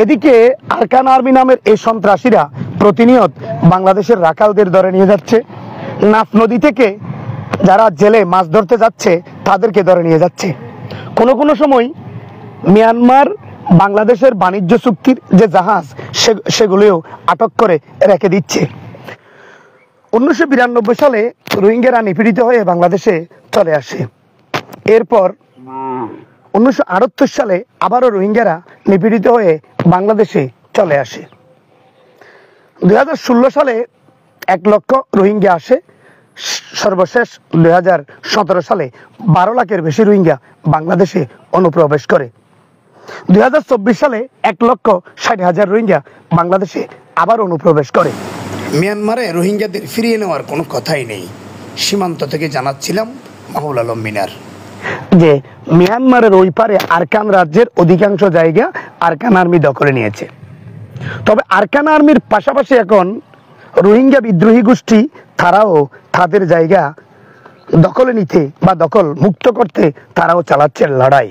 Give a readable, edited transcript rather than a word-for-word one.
এদিকে আরকান আর্মি নামের এই সন্ত্রাসীরা প্রতিনিয়ত বাংলাদেশের রাখালদের ধরে নিয়ে যাচ্ছে। নাফ নদী থেকে যারা জেলে মাছ ধরতে যাচ্ছে তাদেরকে ধরে নিয়ে যাচ্ছে। কোনো কোনো সময় মিয়ানমার বাংলাদেশের বাণিজ্য চুক্তির যে জাহাজ সেগুলিও আটক করে রেখে দিচ্ছে। 1992 সালে রোহিঙ্গারা নিপীড়িত হয়ে বাংলাদেশে চলে আসে। এরপর 1978 সালে আবারও রোহিঙ্গারা নিপীড়িত হয়ে বাংলাদেশে চলে আসে। 2016 সালে 1 লক্ষ রোহিঙ্গা আসে। সর্বশেষ 2017 সালে 12 লাখের বেশি রোহিঙ্গা বাংলাদেশে অনুপ্রবেশ করে। 2024 সালে 1,60,000 রোহিঙ্গা বাংলাদেশে আবার অনুপ্রবেশ করে। মিয়ানমারে রোহিঙ্গাদের ফিরিয়ে নেওয়ার কোনো কথাই নেই। সীমান্ত থেকে জানাচ্ছিলাম মাহুল আলম মিনার যে মিয়ানমারের ওই পারে আরকান রাজ্যের অধিকাংশ জায়গা আরকান আর্মি দখলে নিয়েছে। তবে আরকান আর্মির পাশাপাশি এখন রোহিঙ্গা বিদ্রোহী গোষ্ঠী তারাও তাদের জায়গা দখলে নিতে বা দখল মুক্ত করতে তারাও চালাচ্ছে লড়াই।